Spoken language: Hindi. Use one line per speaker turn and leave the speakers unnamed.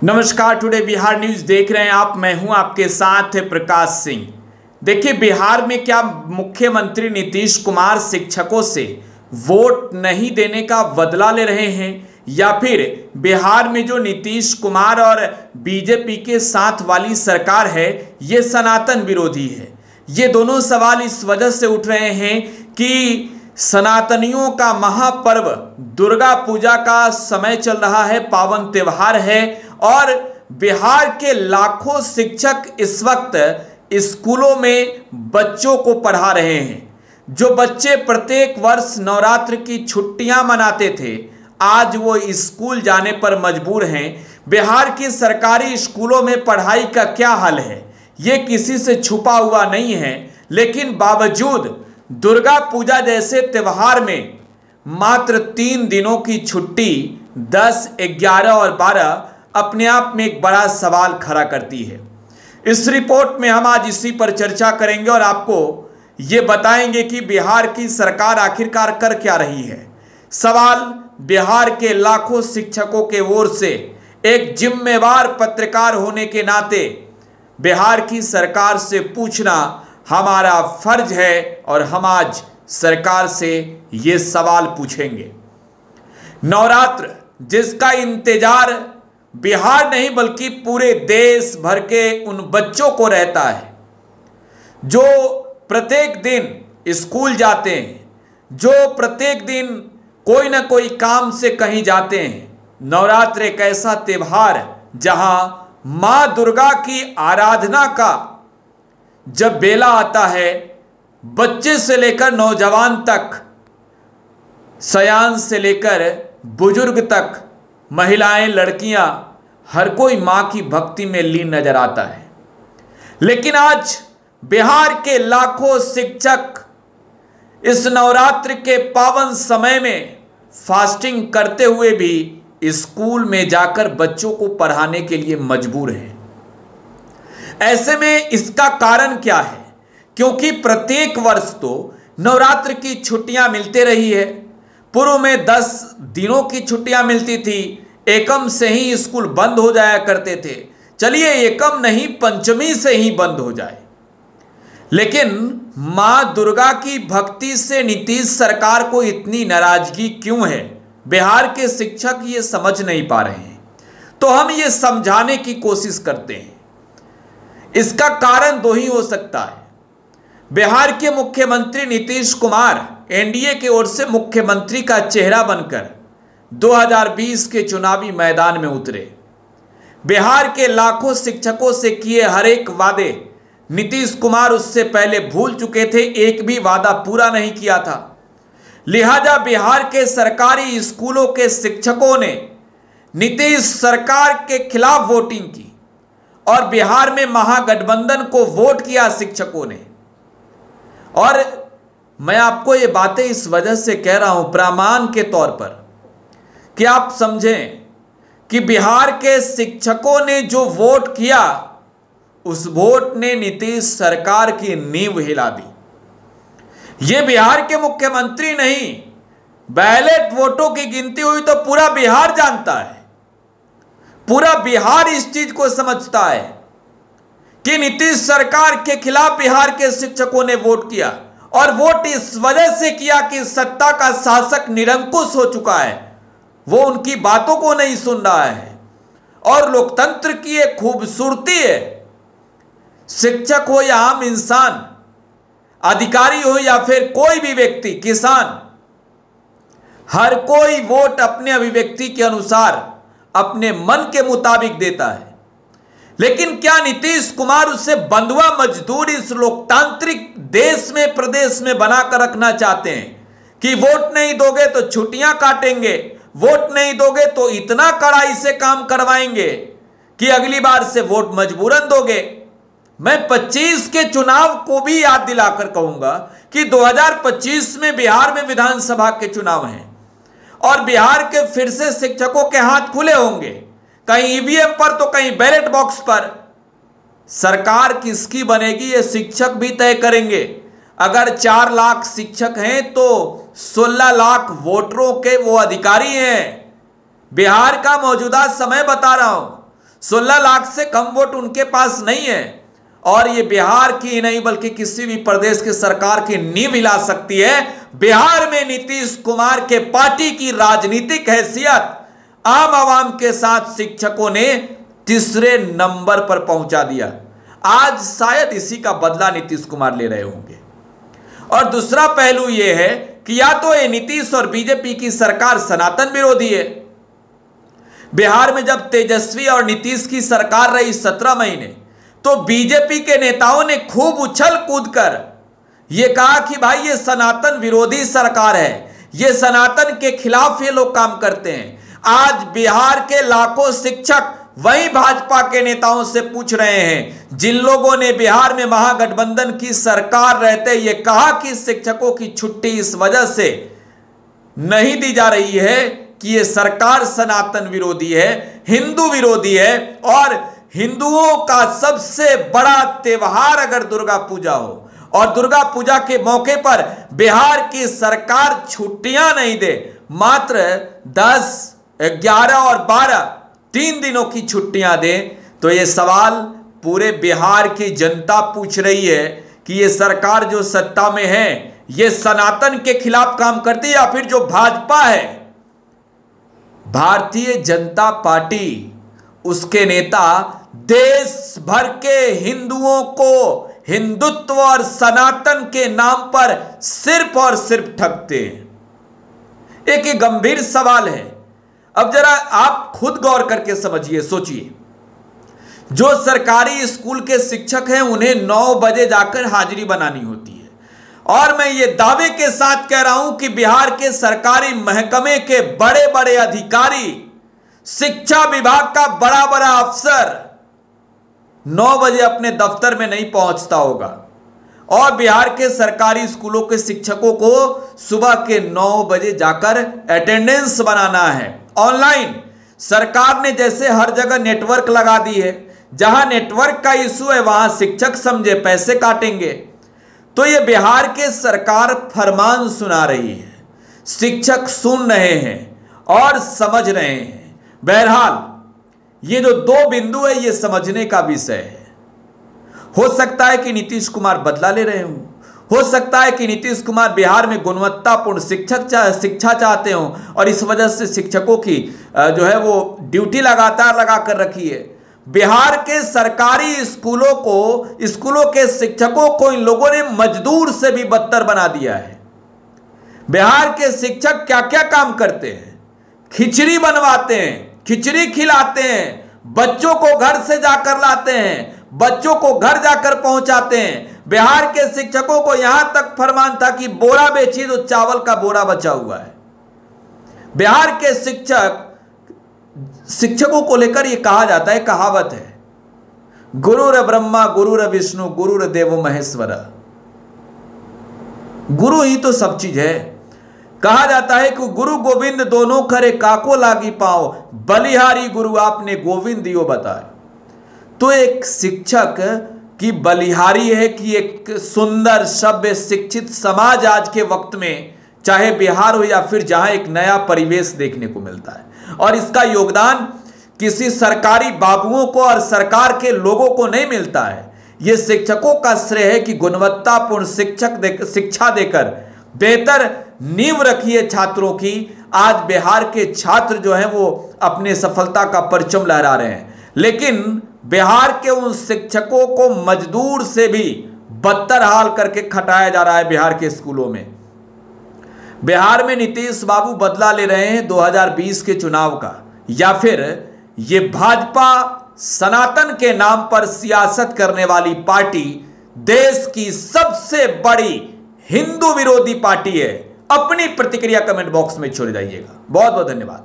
नमस्कार, टुडे बिहार न्यूज देख रहे हैं आप। मैं हूं आपके साथ प्रकाश सिंह। देखिए, बिहार में क्या मुख्यमंत्री नीतीश कुमार शिक्षकों से वोट नहीं देने का बदला ले रहे हैं, या फिर बिहार में जो नीतीश कुमार और बीजेपी के साथ वाली सरकार है ये सनातन विरोधी है। ये दोनों सवाल इस वजह से उठ रहे हैं कि सनातनियों का महापर्व दुर्गा पूजा का समय चल रहा है, पावन त्योहार है, और बिहार के लाखों शिक्षक इस वक्त स्कूलों में बच्चों को पढ़ा रहे हैं। जो बच्चे प्रत्येक वर्ष नवरात्र की छुट्टियां मनाते थे, आज वो स्कूल जाने पर मजबूर हैं। बिहार की सरकारी स्कूलों में पढ़ाई का क्या हाल है ये किसी से छुपा हुआ नहीं है, लेकिन बावजूद दुर्गा पूजा जैसे त्योहार में मात्र 3 दिनों की छुट्टी 10, 11 और 12 अपने आप में एक बड़ा सवाल खड़ा करती है। इस रिपोर्ट में हम आज इसी पर चर्चा करेंगे और आपको ये बताएंगे कि बिहार की सरकार आखिरकार कर क्या रही है। सवाल बिहार के लाखों शिक्षकों के ओर से एक जिम्मेवार पत्रकार होने के नाते बिहार की सरकार से पूछना हमारा फर्ज है, और हम आज सरकार से ये सवाल पूछेंगे। नवरात्र जिसका इंतजार बिहार नहीं बल्कि पूरे देश भर के उन बच्चों को रहता है जो प्रत्येक दिन स्कूल जाते हैं, जो प्रत्येक दिन कोई ना कोई काम से कहीं जाते हैं। नवरात्र एक ऐसा त्योहार जहां मां दुर्गा की आराधना का जब बेला आता है, बच्चे से लेकर नौजवान तक, सयान से लेकर बुजुर्ग तक, महिलाएं, लड़कियां, हर कोई मां की भक्ति में लीन नजर आता है। लेकिन आज बिहार के लाखों शिक्षक इस नवरात्र के पावन समय में फास्टिंग करते हुए भी स्कूल में जाकर बच्चों को पढ़ाने के लिए मजबूर हैं। ऐसे में इसका कारण क्या है? क्योंकि प्रत्येक वर्ष तो नवरात्र की छुट्टियां मिलते रही है। पूर्व में 10 दिनों की छुट्टियां मिलती थी, एकम से ही स्कूल बंद हो जाया करते थे। चलिए, एकम नहीं, पंचमी से ही बंद हो जाए। लेकिन मां दुर्गा की भक्ति से नीतीश सरकार को इतनी नाराजगी क्यों है? बिहार के शिक्षक ये समझ नहीं पा रहे हैं। तो हम ये समझाने की कोशिश करते हैं। इसका कारण 2 ही हो सकता है। बिहार के मुख्यमंत्री नीतीश कुमार एनडीए की ओर से मुख्यमंत्री का चेहरा बनकर 2020 के चुनावी मैदान में उतरे। बिहार के लाखों शिक्षकों से किए हर एक वादे नीतीश कुमार उससे पहले भूल चुके थे, एक भी वादा पूरा नहीं किया था। लिहाजा बिहार के सरकारी स्कूलों के शिक्षकों ने नीतीश सरकार के खिलाफ वोटिंग की और बिहार में महागठबंधन को वोट किया शिक्षकों ने। और मैं आपको ये बातें इस वजह से कह रहा हूं प्रमाण के तौर पर कि आप समझें कि बिहार के शिक्षकों ने जो वोट किया, उस वोट ने नीतीश सरकार की नींव हिला दी। ये बिहार के मुख्यमंत्री नहीं, बैलेट वोटों की गिनती हुई तो पूरा बिहार जानता है। पूरा बिहार इस चीज को समझता है कि नीतीश सरकार के खिलाफ बिहार के शिक्षकों ने वोट किया, और वोट इस वजह से किया कि सत्ता का शासक निरंकुश हो चुका है, वो उनकी बातों को नहीं सुन रहा है। और लोकतंत्र की एक खूबसूरती है, शिक्षक हो या आम इंसान, अधिकारी हो या फिर कोई भी व्यक्ति, किसान, हर कोई वोट अपने अभिव्यक्ति के अनुसार अपने मन के मुताबिक देता है। लेकिन क्या नीतीश कुमार उसे बंधुआ मजदूर इस लोकतांत्रिक देश में, प्रदेश में बनाकर रखना चाहते हैं कि वोट नहीं दोगे तो छुट्टियां काटेंगे, वोट नहीं दोगे तो इतना कड़ाई से काम करवाएंगे कि अगली बार से वोट मजबूरन दोगे? मैं 25 के चुनाव को भी याद दिलाकर कहूंगा कि 2025 में बिहार में विधानसभा के चुनाव हैं और बिहार के फिर से शिक्षकों के हाथ खुले होंगे, कहीं ईवीएम पर तो कहीं बैलेट बॉक्स पर। सरकार किसकी बनेगी ये शिक्षक भी तय करेंगे। अगर 4 लाख शिक्षक हैं तो 16 लाख वोटरों के वो अधिकारी हैं। बिहार का मौजूदा समय बता रहा हूं, 16 लाख से कम वोट उनके पास नहीं है और ये बिहार की नहीं बल्कि किसी भी प्रदेश की सरकार की नींव हिला सकती है। बिहार में नीतीश कुमार के पार्टी की राजनीतिक हैसियत आम आवाम के साथ शिक्षकों ने तीसरे नंबर पर पहुंचा दिया। आज शायद इसी का बदला नीतीश कुमार ले रहे होंगे। और दूसरा पहलू यह है कि या तो ये नीतीश और बीजेपी की सरकार सनातन विरोधी है। बिहार में जब तेजस्वी और नीतीश की सरकार रही 17 महीने, तो बीजेपी के नेताओं ने खूब उछल कूद कर यह कहा कि भाई ये सनातन विरोधी सरकार है, ये सनातन के खिलाफ ये लोग काम करते हैं। आज बिहार के लाखों शिक्षक वही भाजपा के नेताओं से पूछ रहे हैं जिन लोगों ने बिहार में महागठबंधन की सरकार रहते ये कहा कि शिक्षकों की छुट्टी इस वजह से नहीं दी जा रही है कि ये सरकार सनातन विरोधी है, हिंदू विरोधी है और हिंदुओं का सबसे बड़ा त्योहार अगर दुर्गा पूजा हो और दुर्गा पूजा के मौके पर बिहार की सरकार छुट्टियां नहीं दे, मात्र 10, 11 और 12 3 दिनों की छुट्टियां दे, तो ये सवाल पूरे बिहार की जनता पूछ रही है कि ये सरकार जो सत्ता में है ये सनातन के खिलाफ काम करती है या फिर जो भाजपा है, भारतीय जनता पार्टी, उसके नेता देश भर के हिंदुओं को हिंदुत्व और सनातन के नाम पर सिर्फ और सिर्फ ठगते हैं। एक गंभीर सवाल है। अब जरा आप खुद गौर करके समझिए, सोचिए। जो सरकारी स्कूल के शिक्षक हैं उन्हें 9 बजे जाकर हाजिरी बनानी होती है और मैं ये दावे के साथ कह रहा हूं कि बिहार के सरकारी महकमे के बड़े बड़े अधिकारी, शिक्षा विभाग का बड़ा बड़ा अफसर 9 बजे अपने दफ्तर में नहीं पहुंचता होगा और बिहार के सरकारी स्कूलों के शिक्षकों को सुबह के 9 बजे जाकर अटेंडेंस बनाना है ऑनलाइन। सरकार ने जैसे हर जगह नेटवर्क लगा दी है, जहां नेटवर्क का इशू है वहां शिक्षक समझे पैसे काटेंगे। तो ये बिहार के सरकार फरमान सुना रही है, शिक्षक सुन रहे हैं और समझ रहे हैं। बहरहाल ये जो 2 बिंदु है ये समझने का विषय है। हो सकता है कि नीतीश कुमार बदला ले रहे हों, हो सकता है कि नीतीश कुमार बिहार में गुणवत्तापूर्ण शिक्षा चाहते हों और इस वजह से शिक्षकों की जो है वो ड्यूटी लगातार लगा कर रखी है। बिहार के सरकारी स्कूलों के शिक्षकों को इन लोगों ने मजदूर से भी बदतर बना दिया है। बिहार के शिक्षक क्या क्या काम करते हैं? खिचड़ी बनवाते हैं, खिचड़ी खिलाते हैं, बच्चों को घर से जाकर लाते हैं, बच्चों को घर जाकर पहुंचाते हैं। बिहार के शिक्षकों को यहां तक फरमान था कि बोरा बेचिए तो चावल का बोरा बचा हुआ है। बिहार के शिक्षकों को लेकर यह कहा जाता है, कहावत है, गुरुर ब्रह्मा गुरुर विष्णु गुरुर देवो महेश्वर। गुरु ही तो सब चीज है। कहा जाता है कि गुरु गोविंद दोनों करे काको लागी पाओ, बलिहारी गुरु आपने गोविंद दियो बताए। तो एक शिक्षक की बलिहारी है कि एक सुंदर सभ्य शिक्षित समाज आज के वक्त में, चाहे बिहार हो या फिर जहां एक नया परिवेश देखने को मिलता है, और इसका योगदान किसी सरकारी बाबुओं को और सरकार के लोगों को नहीं मिलता है। यह शिक्षकों का श्रेय है कि गुणवत्तापूर्ण शिक्षा देकर बेहतर नींव रखी है छात्रों की। आज बिहार के छात्र जो हैं वो अपने सफलता का परचम लहरा रहे हैं, लेकिन बिहार के उन शिक्षकों को मजदूर से भी बदतर हाल करके खटाया जा रहा है बिहार के स्कूलों में। बिहार में नीतीश बाबू बदला ले रहे हैं 2020 के चुनाव का, या फिर ये भाजपा सनातन के नाम पर सियासत करने वाली पार्टी देश की सबसे बड़ी हिंदू विरोधी पार्टी है? अपनी प्रतिक्रिया कमेंट बॉक्स में छोड़ जाइएगा। बहुत बहुत धन्यवाद।